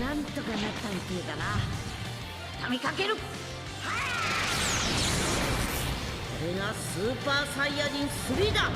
なんとかなったみてえだな。畳みかける。これがスーパーサイヤ人3だ。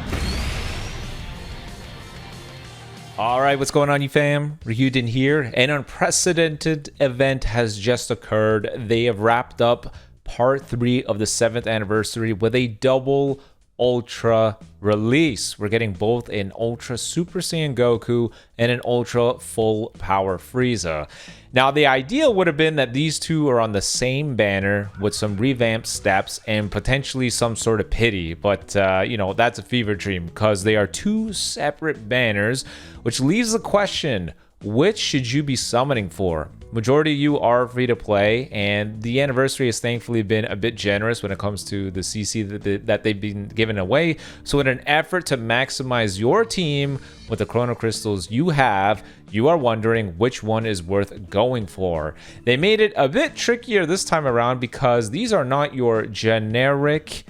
All right, what's going on, you fam? Raiyuden here. An unprecedented event has just occurred. They have wrapped up part 3 of the 7th anniversary with a double Ultra release. We're getting both an Ultra Super Saiyan Goku and an Ultra Full Power Frieza. Now, the idea would have been that these two are on the same banner with some revamped steps and potentially some sort of pity, but you know, that's a fever dream because they are two separate banners, which leaves the question, which should you be summoning for? Majority of you are free to play, and the anniversary has thankfully been a bit generous when it comes to the CC that they've been giving away. So in an effort to maximize your team with the Chrono Crystals you have, you are wondering which one is worth going for. They made it a bit trickier this time around because these are not your generic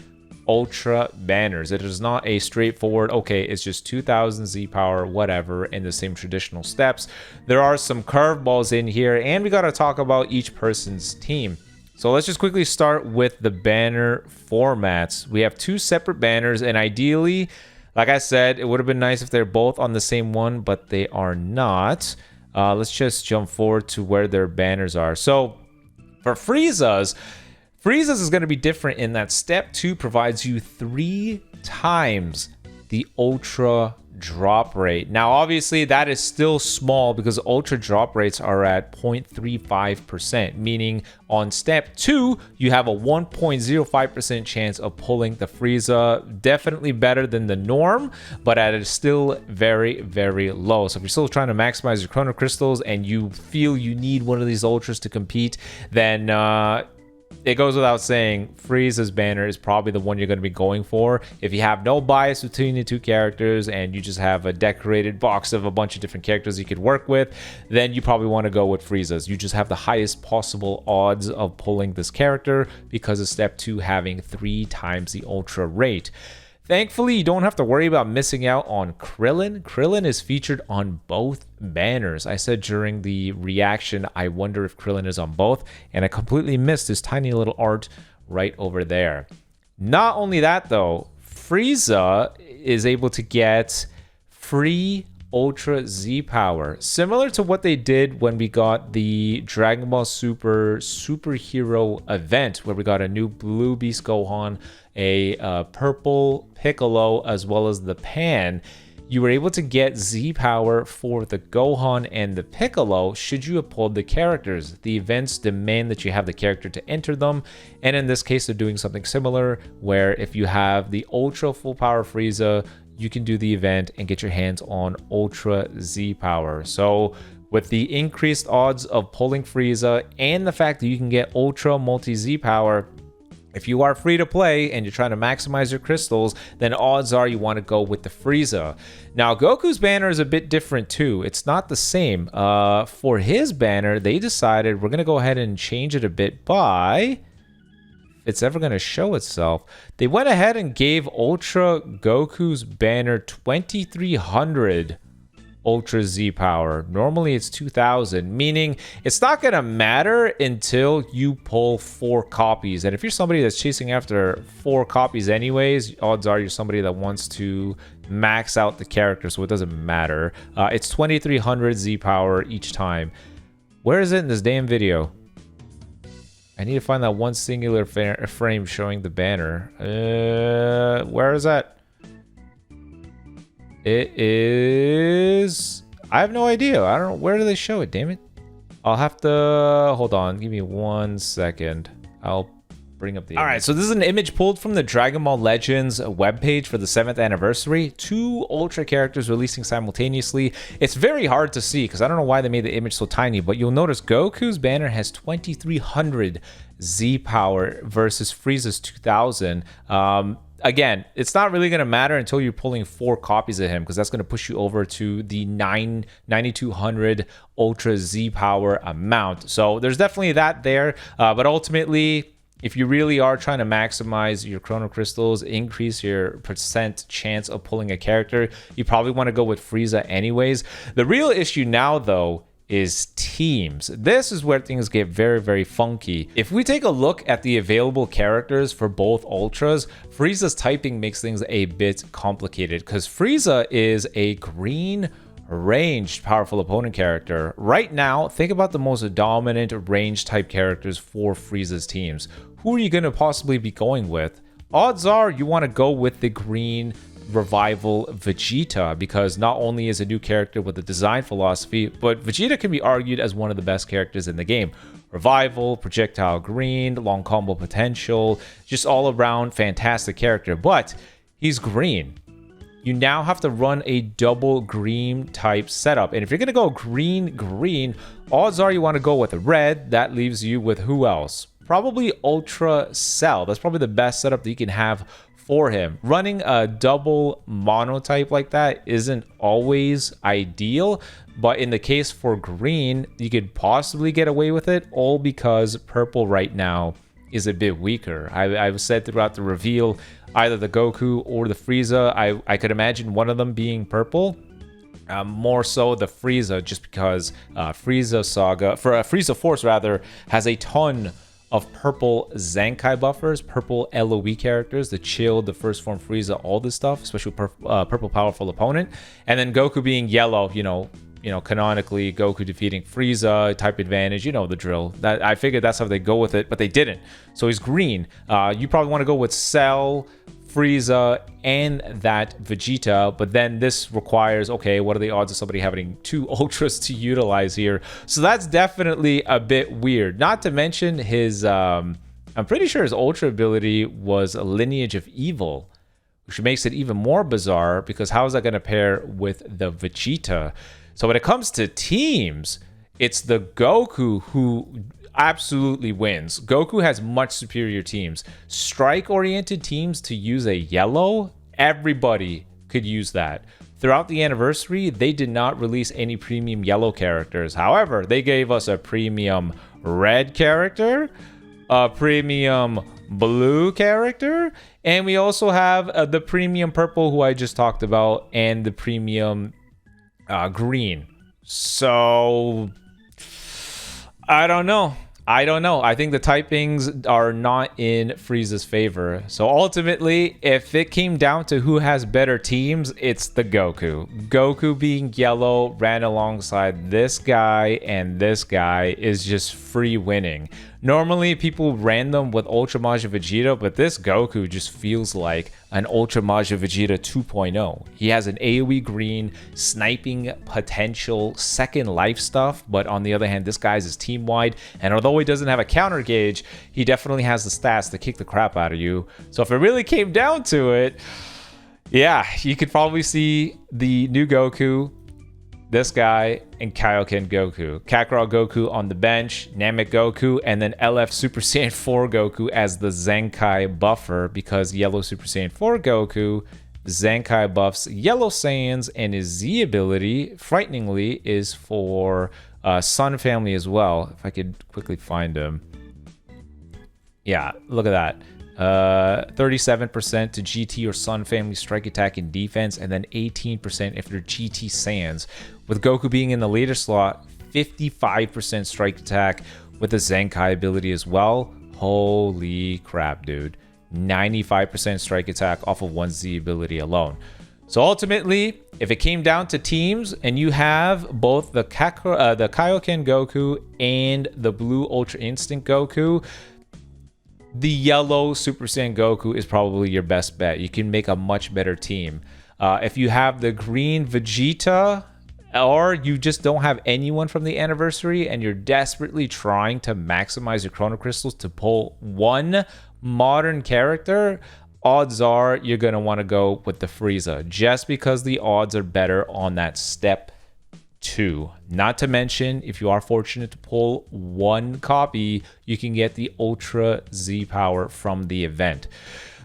Ultra banners. It is not a straightforward, okay, it's just 2000 Z power, whatever, in the same traditional steps. There are some curveballs in here, and we got to talk about each person's team. So let's just quickly start with the banner formats. We have two separate banners, and ideally, like I said, it would have been nice if they're both on the same one, but they are not. Let's just jump forward to where their banners are. So for Frieza's is going to be different in that step 2 provides you 3 times the Ultra drop rate. Now, obviously, that is still small because Ultra drop rates are at 0.35%, meaning on step 2, you have a 1.05% chance of pulling the Frieza. Definitely better than the norm, but it is still very, very low. So if you're still trying to maximize your Chrono Crystals and you feel you need one of these Ultras to compete, then it goes without saying, Frieza's banner is probably the one you're going to be going for. If you have no bias between the two characters and you just have a decorated box of a bunch of different characters you could work with, then you probably want to go with Frieza's. You just have the highest possible odds of pulling this character because of step 2 having 3 times the Ultra rate. Thankfully, you don't have to worry about missing out on Krillin. Krillin is featured on both banners. I said during the reaction, I wonder if Krillin is on both, and I completely missed this tiny little art right over there. Not only that, though, Frieza is able to get free Ultra Z power, similar to what they did when we got the Dragon Ball Super superhero event, where we got a new blue Beast Gohan, a purple Piccolo, as well as the Pan. You were able to get Z power for the Gohan and the Piccolo should you have pulled the characters. The events demand that you have the character to enter them, and in this case they're doing something similar, where if you have the Ultra Full Power Frieza, you can do the event and get your hands on Ultra Z power. So with the increased odds of pulling Frieza and the fact that you can get Ultra Multi Z power, if you are free to play and you're trying to maximize your crystals, then odds are you want to go with the Frieza. Now, Goku's banner is a bit different too. It's not the same. For his banner, they decided we're going to go ahead and change it a bit by... it's ever going to show itself. They went ahead and gave Ultra Goku's banner 2300 Ultra Z power. Normally it's 2000, meaning it's not going to matter until you pull 4 copies. And if you're somebody that's chasing after 4 copies anyways, odds are you're somebody that wants to max out the character, so it doesn't matter. It's 2300 Z power each time. Where is it in this damn video? I need to find that one singular frame showing the banner. Where is that? It is... I have no idea. I don't know. Where do they show it? Damn it. I'll have to... hold on. Give me 1 second. I'll bring up the... Alright, so this is an image pulled from the Dragon Ball Legends webpage for the 7th anniversary. 2 Ultra characters releasing simultaneously. It's very hard to see because I don't know why they made the image so tiny, but you'll notice Goku's banner has 2300 Z power versus Frieza's 2000. Again, it's not really going to matter until you're pulling 4 copies of him, because that's going to push you over to the 9200 Ultra Z power amount. So there's definitely that there, but ultimately, if you really are trying to maximize your Chrono Crystals, increase your percent chance of pulling a character, you probably want to go with Frieza anyways. The real issue now, though, is teams. This is where things get very, very funky. If we take a look at the available characters for both Ultras, Frieza's typing makes things a bit complicated because Frieza is a green ranged powerful opponent character. Right now, think about the most dominant range type characters for Frieza's teams. Who are you going to possibly be going with? Odds are you want to go with the green Revival Vegeta, because not only is a new character with a design philosophy, but Vegeta can be argued as one of the best characters in the game. Revival, projectile green, long combo potential, just all around fantastic character, but he's green. You now have to run a double green type setup, and if you're going to go green, odds are you want to go with red. That leaves you with who else? Probably Ultra Cell. That's probably the best setup that you can have for him. Running a double monotype like that isn't always ideal, but in the case for green, you could possibly get away with it, all because purple right now is a bit weaker. I've said throughout the reveal, either the Goku or the Frieza, I could imagine one of them being purple. More so the Frieza, just because Frieza Force rather has a ton of purple Zenkai buffers, purple LOE characters, the Chill, the First Form Frieza, all this stuff, especially purple powerful opponent. And then Goku being yellow, you know, canonically Goku defeating Frieza, type advantage, you know the drill. That I figured that's how they go with it, but they didn't. So he's green. You probably want to go with Cell, Frieza, and that Vegeta, but then this requires, okay, what are the odds of somebody having two Ultras to utilize here? So that's definitely a bit weird. Not to mention his, I'm pretty sure his Ultra ability was a Lineage of Evil, which makes it even more bizarre, because how is that going to pair with the Vegeta? So when it comes to teams, it's the Goku who absolutely wins. Goku has much superior teams. Strike-oriented teams to use a yellow, everybody could use that. Throughout the anniversary, they did not release any premium yellow characters. However, they gave us a premium red character, a premium blue character, and we also have the premium purple, who I just talked about, and the premium green. So I don't know. I think the typings are not in Frieza's favor. So ultimately, if it came down to who has better teams, it's the Goku. Goku being yellow ran alongside this guy and this guy is just free winning. Normally, people ran them with Ultra Majin Vegeta, but this Goku just feels like an Ultra Majin Vegeta 2.0. He has an AoE green, sniping potential, second life stuff, but on the other hand, this guy's is team-wide, and although he doesn't have a counter gauge, he definitely has the stats to kick the crap out of you. So if it really came down to it, yeah, you could probably see the new Goku, this guy, and Kaioken Goku. Kakarot Goku on the bench, Namek Goku, and then LF Super Saiyan 4 Goku as the Zenkai buffer, because Yellow Super Saiyan 4 Goku, Zenkai buffs Yellow Saiyans, and his Z ability, frighteningly, is for Sun family as well. If I could quickly find him. Yeah, look at that. 37% to GT or Sun family strike attack and defense, and then 18% if they're GT Saiyans. With Goku being in the later slot, 55% strike attack with the Zenkai ability as well. Holy crap, dude. 95% strike attack off of one Z ability alone. So ultimately, if it came down to teams and you have both the Kaioken Goku and the blue Ultra Instinct Goku, the yellow Super Saiyan Goku is probably your best bet. You can make a much better team. If you have the green Vegeta, or you just don't have anyone from the anniversary and you're desperately trying to maximize your Chrono Crystals to pull one modern character, odds are you're going to want to go with the Frieza, just because the odds are better on that step 2. Not to mention, if you are fortunate to pull one copy, you can get the Ultra Z power from the event.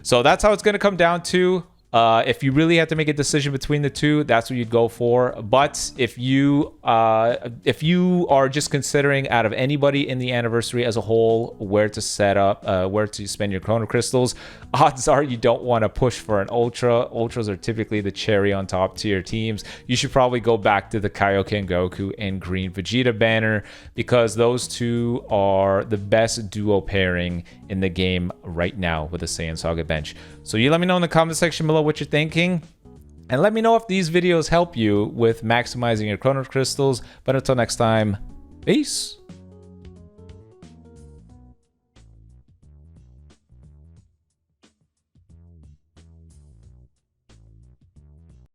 So that's how it's going to come down to. If you really had to make a decision between the two, that's what you'd go for. But if you are just considering out of anybody in the anniversary as a whole where to set up, where to spend your chrono crystals, odds are you don't want to push for an ultra. Ultras are typically the cherry on top tier teams. You should probably go back to the Kaioken Goku and Green Vegeta banner, because those two are the best duo pairing in the game right now with the Saiyan Saga bench. So you let me know in the comment section below what you're thinking, and let me know if these videos help you with maximizing your chrono crystals. But until next time, peace.